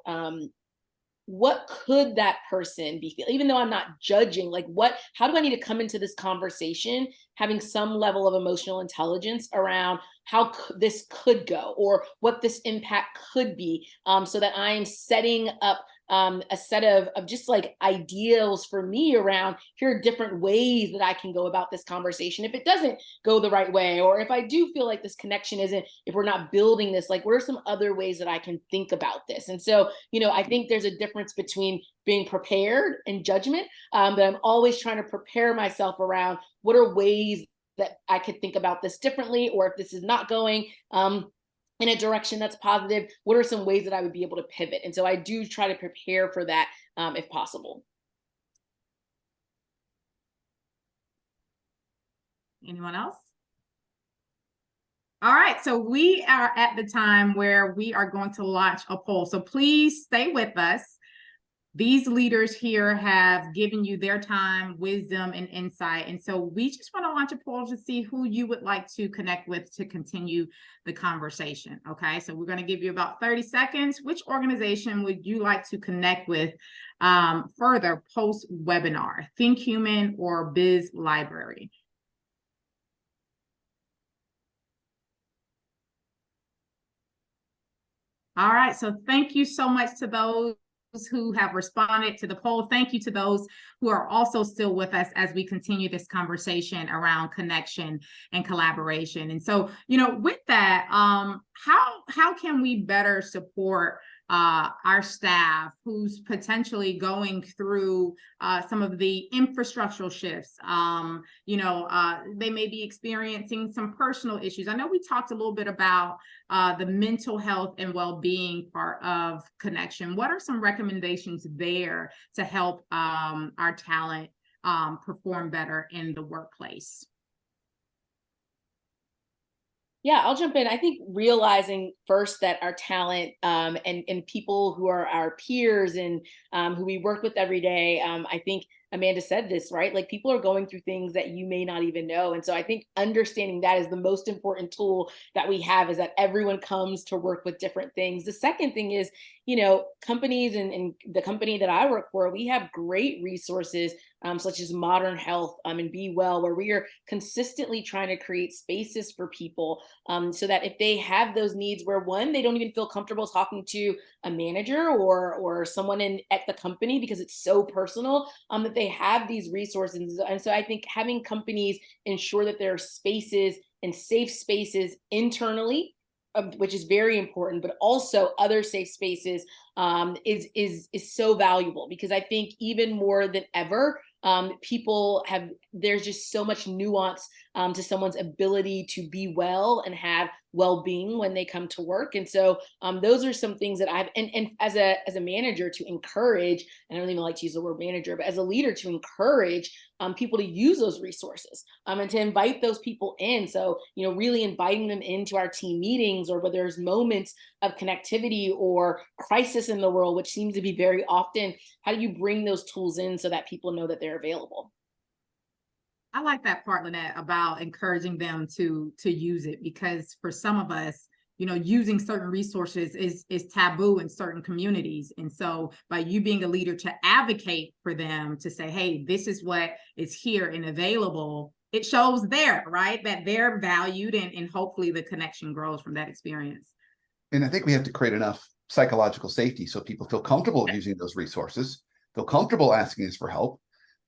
what could that person be feeling, even though I'm not judging, like how do I need to come into this conversation having some level of emotional intelligence around how this could go, or what this impact could be, so that I'm setting up a set of just like ideals for me around, here are different ways that I can go about this conversation if it doesn't go the right way, or if I do feel like this connection isn't, if we're not building this, like what are some other ways that I can think about this? And so, I think there's a difference between being prepared and judgment, but I'm always trying to prepare myself around what are ways that I could think about this differently, or if this is not going in a direction that's positive, what are some ways that I would be able to pivot? And so I do try to prepare for that if possible. Anyone else? All right, so we are at the time where we are going to launch a poll. So please stay with us. These leaders here have given you their time, wisdom, and insight. And so we just want to launch a poll to see who you would like to connect with to continue the conversation. Okay, so we're going to give you about 30 seconds. Which organization would you like to connect with further post-webinar? ThinkHuman or BizLibrary? All right, so thank you so much to those who have responded to the poll. Thank you to those who are also still with us as we continue this conversation around connection and collaboration. And so, with that, how can we better support our staff who's potentially going through some of the infrastructural shifts? They may be experiencing some personal issues. I know we talked a little bit about the mental health and well-being part of connection. What are some recommendations there to help our talent perform better in the workplace? Yeah, I'll jump in. I think realizing first that our talent and people who are our peers and who we work with every day, I think Amanda said this, right? Like, people are going through things that you may not even know. And so I think understanding that is the most important tool that we have, is that everyone comes to work with different things. The second thing is, companies and the company that I work for, we have great resources such as Modern Health and Be Well, where we are consistently trying to create spaces for people so that if they have those needs where, one, they don't even feel comfortable talking to a manager or someone at the company because it's so personal, that they have these resources. And so I think having companies ensure that there are spaces and safe spaces internally, which is very important, but also other safe spaces is so valuable, because I think even more than ever, there's just so much nuance to someone's ability to be well and have well-being when they come to work. And so those are some things that and as a manager, to encourage, and I don't even like to use the word manager, but as a leader, to encourage people to use those resources and to invite those people in. So, really inviting them into our team meetings, or where there's moments of connectivity or crisis in the world, which seems to be very often, how do you bring those tools in so that people know that they're available? I like that part, Lynette, about encouraging them to use it, because for some of us, using certain resources is taboo in certain communities. And so by you being a leader to advocate for them, to say, hey, this is what is here and available, it shows there, right, that they're valued, and hopefully the connection grows from that experience. And I think we have to create enough psychological safety so people feel comfortable using those resources, feel comfortable asking us for help.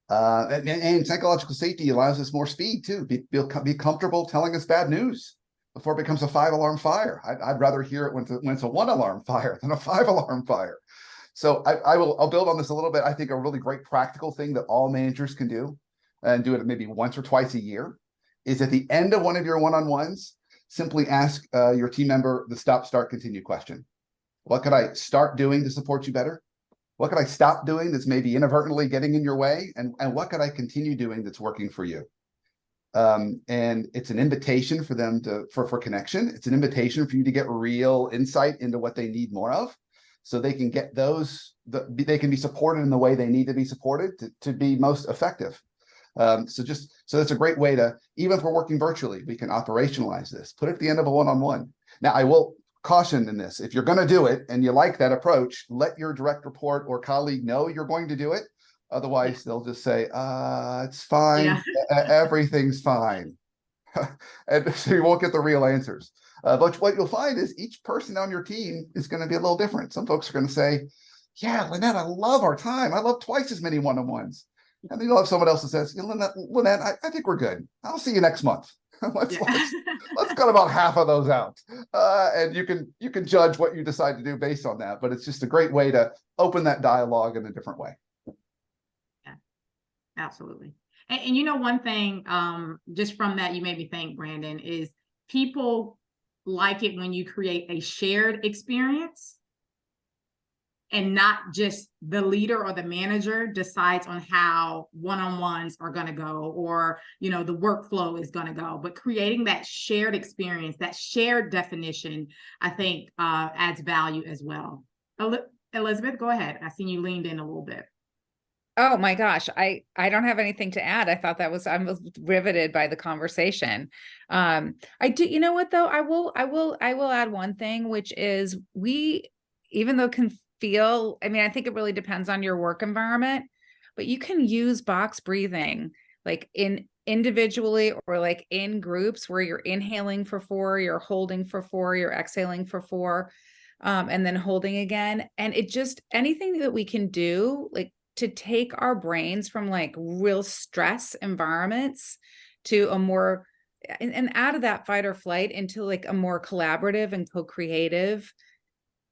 And psychological safety allows us more speed too. Be comfortable telling us bad news before it becomes a 5-alarm fire. I'd rather hear it when it's a 1-alarm fire than a 5-alarm fire. So I'll build on this a little bit. I think a really great practical thing that all managers can do, and do it maybe once or twice a year, is at the end of one of your one-on-ones, simply ask your team member the stop, start, continue question. What could I start doing to support you better? What could I stop doing that's maybe inadvertently getting in your way? And what could I continue doing that's working for you? And it's an invitation for them for connection. It's an invitation for you to get real insight into what they need more of, so they can get they can be supported in the way they need to be supported to be most effective. So that's a great way to, even if we're working virtually, we can operationalize this, put it at the end of a one-on-one. Now, I will caution in this: if you're going to do it and you like that approach, let your direct report or colleague know you're going to do it. Otherwise, they'll just say, it's fine. Yeah. Everything's fine. And so you won't get the real answers. But what you'll find is each person on your team is going to be a little different. Some folks are going to say, yeah, Lynette, I love our time. I love twice as many one-on-ones. And then you'll have someone else that says, Lynette, I think we're good. I'll see you next month. Let's cut about half of those out. And you can judge what you decide to do based on that. But it's just a great way to open that dialogue in a different way. Yeah, absolutely. And you know, one thing, just from that, you made me think, Brandon, is people like it when you create a shared experience and not just the leader or the manager decides on how one-on-ones are going to go, or, you know, the workflow is going to go, but creating that shared experience, that shared definition, I think adds value as well. Elizabeth, go ahead. I seen you leaned in a little bit. Oh my gosh, I don't have anything to add. I thought I was riveted by the conversation. I do, you know what though? I will add one thing, which is even though it can feel, I mean, I think it really depends on your work environment, but you can use box breathing like individually or like in groups where you're inhaling for 4, you're holding for 4, you're exhaling for 4, and then holding again. And it just, anything that we can do, like, to take our brains from like real stress environments to a more, and out of that fight or flight into like a more collaborative and co-creative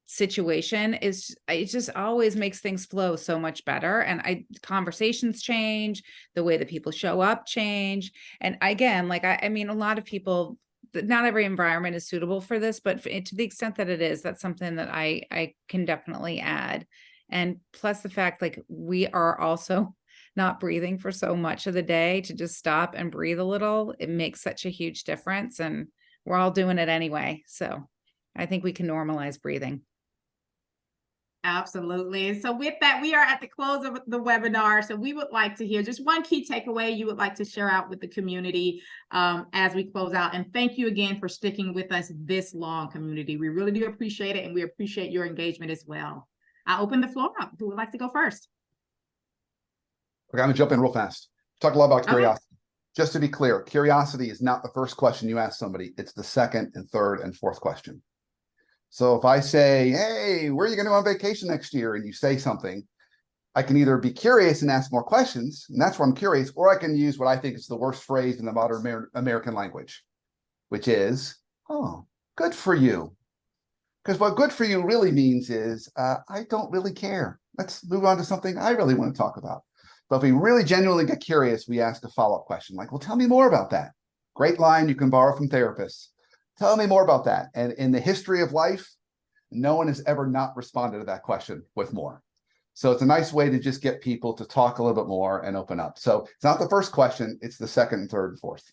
situation, it just always makes things flow so much better. And conversations change, the way that people show up change. And again, like, I mean, a lot of people, not every environment is suitable for this, but to the extent that it is, that's something that I can definitely add. And plus the fact, like, we are also not breathing for so much of the day, to just stop and breathe a little, it makes such a huge difference. And we're all doing it anyway. So I think we can normalize breathing. Absolutely. So with that, we are at the close of the webinar. So we would like to hear just one key takeaway you would like to share out with the community as we close out. And thank you again for sticking with us this long, community. We really do appreciate it. And we appreciate your engagement as well. I open the floor up. Who would like to go first? Okay, I'm gonna jump in real fast. Talk a lot about curiosity. Okay. Just to be clear, curiosity is not the first question you ask somebody. It's the second and third and fourth question. So if I say, hey, where are you going to go on vacation next year? And you say something, I can either be curious and ask more questions, and that's where I'm curious, or I can use what I think is the worst phrase in the modern American language, which is, oh, good for you. Because what good for you really means is, I don't really care. Let's move on to something I really want to talk about. But if we really genuinely get curious, we ask a follow-up question like, well, tell me more about that. Great line you can borrow from therapists. Tell me more about that. And in the history of life, no one has ever not responded to that question with more. So it's a nice way to just get people to talk a little bit more and open up. So it's not the first question, it's the second, and third, and fourth.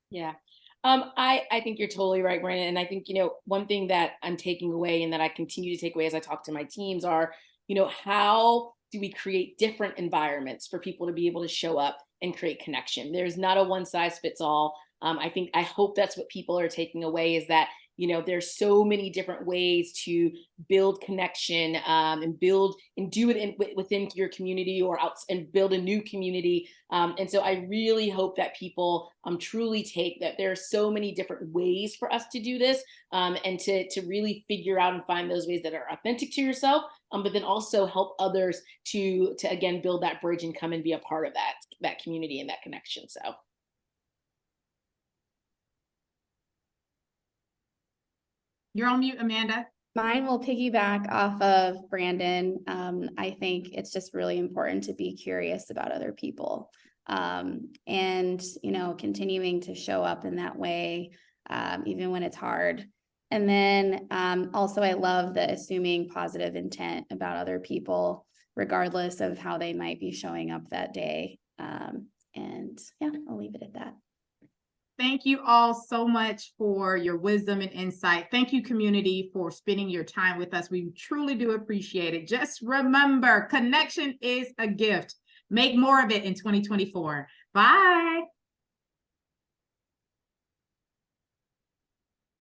Yeah. I think you're totally right, Brandon. And I think, you know, one thing that I'm taking away and that I continue to take away as I talk to my teams are, you know, how do we create different environments for people to be able to show up and create connection? There's not a one size fits all. I hope that's what people are taking away, is that, you know, there's so many different ways to build connection and build and do it within your community or out and build a new community. And so I really hope that people truly take that there are so many different ways for us to do this and to really figure out and find those ways that are authentic to yourself, but then also help others to again, build that bridge and come and be a part of that community and that connection. So. You're on mute, Amanda. Mine will piggyback off of Brandon. I think it's just really important to be curious about other people, and, you know, continuing to show up in that way, even when it's hard. And then also, I love the assuming positive intent about other people, regardless of how they might be showing up that day. And yeah, I'll leave it at that. Thank you all so much for your wisdom and insight. Thank you, community, for spending your time with us. We truly do appreciate it. Just remember, connection is a gift. Make more of it in 2024. Bye.